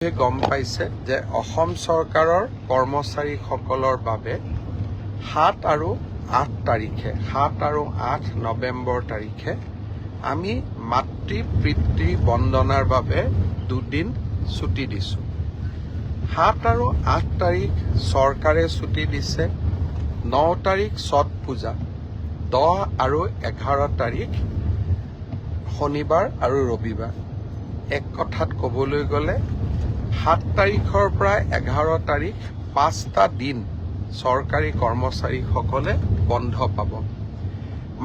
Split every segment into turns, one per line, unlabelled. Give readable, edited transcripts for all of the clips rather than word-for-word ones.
গম পাইছে যে অসম চৰকাৰৰ কৰ্মচাৰীসকলৰ বাবে 7 আৰু 8 তাৰিখে 7 আৰু 8 নৱেম্বৰ তাৰিখে আমি মাতৃ পিতৃ বন্দনাৰ বাবে 2 দিন ছুটি দিছোঁ। 7 আৰু 8 তাৰিখ চৰকাৰে ছুটি দিছে। 9 তাৰিখ ছট পূজা, 10 আৰু 11 তাৰিখ শনিবাৰ আৰু ৰবিবাৰ। এক কথাত ক'বলৈ গ'লে 7 তাৰিখৰ পৰা 11 তাৰিখ 5টা দিন চৰকাৰী কৰ্মচাৰীসকলে বন্ধ পাব।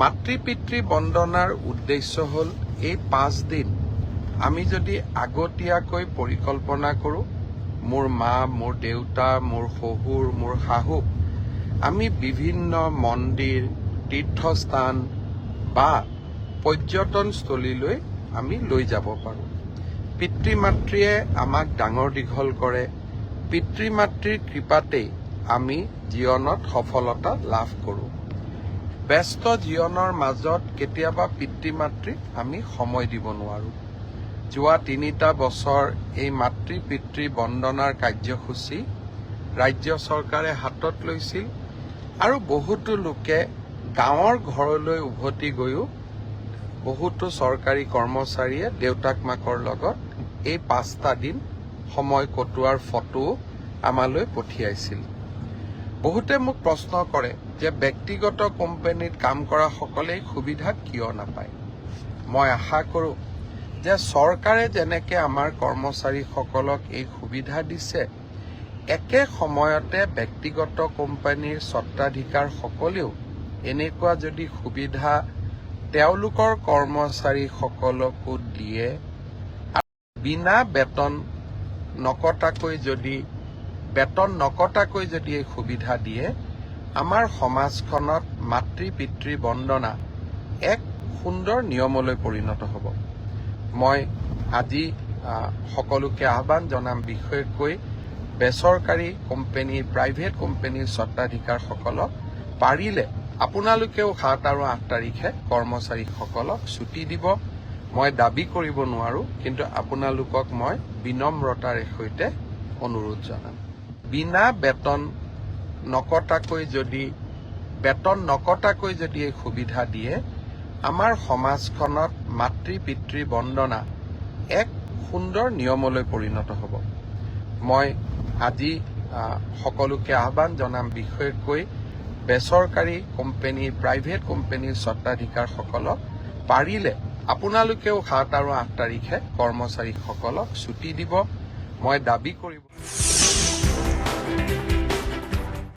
মাতৃ পিতৃ বন্দনাৰ উদ্দেশ্য হ'ল এই 5 দিন আমি যদি আগতীয়াকৈ পৰিকল্পনা কৰোঁ, মোৰ মা, মোৰ দেউতা, মোৰ শহুৰ, মোৰ শাহু, আমি বিভিন্ন মন্দিৰ, তীৰ্থস্থান বা পৰ্যটনস্থলীলৈ আমি লৈ যাব পাৰোঁ। পিতৃ মাতৃয়ে আমাক ডাঙৰ দীঘল কৰে। পিতৃ মাতৃৰ কৃপাতেই আমি জীৱনত সফলতা লাভ কৰোঁ। ব্যস্ত জীৱনৰ মাজত কেতিয়াবা পিতৃ মাতৃক আমি সময় দিব নোৱাৰোঁ। যোৱা 3টা বছৰ এই মাতৃ পিতৃ বন্দনাৰ কাৰ্যসূচী ৰাজ্য চৰকাৰে হাতত লৈছিল আৰু বহুতো লোকে গাঁৱৰ ঘৰলৈ উভতি গৈও বহুতো চৰকাৰী কৰ্মচাৰীয়ে দেউতাক মাকৰ লগত এই 5টা দিন সময় কটোৱাৰ ফটো আমালৈ পঠিয়াইছিল। বহুতে মোক প্ৰশ্ন কৰে যে ব্যক্তিগত কোম্পানীত কাম কৰা সকলেই সুবিধা কিয় নাপায়। মই আশা কৰোঁ যে চৰকাৰে যেনেকৈ আমাৰ কৰ্মচাৰীসকলক এই সুবিধা দিছে, একে সময়তে ব্যক্তিগত কোম্পানীৰ স্বত্বাধিকাৰসকলেও এনেকুৱা যদি সুবিধা তেওঁলোকৰ কৰ্মচাৰীসকলকো দিয়ে, বিনা বেতন নকটাকৈ যদি এই সুবিধা দিয়ে, আমাৰ সমাজখনত মাতৃ পিতৃ বন্দনা এক সুন্দৰ নিয়মলৈ পৰিণত হ'ব। মই আজি সকলোকে আহ্বান জনাম, বিশেষকৈ বেচৰকাৰী কোম্পানী, প্ৰাইভেট কোম্পানীৰ স্বত্বাধিকাৰসকলক পাৰিলে আপোনালোকেও 7 আৰু 8 তাৰিখে কৰ্মচাৰীসকলক ছুটি দিব। মই দাবী কৰিব নোৱাৰোঁ, কিন্তু আপোনালোকক মই বিনম্ৰতাৰে সৈতে অনুৰোধ জনাম। বিনা বেতন নকটাকৈ যদি এই সুবিধা দিয়ে, আমাৰ সমাজখনত মাতৃ পিতৃ বন্দনা এক সুন্দৰ নিয়মলৈ পৰিণত হ'ব। মই আজি সকলোকে আহ্বান জনাম, বিশেষকৈ বেচৰকাৰী কোম্পানী, প্ৰাইভেট কোম্পানীৰ স্বত্বাধিকাৰসকলক পাৰিলে আপোনালোকেও 7 আৰু 8 তাৰিখে কৰ্মচাৰীসকলক ছুটি দিব। মই দাবী কৰিব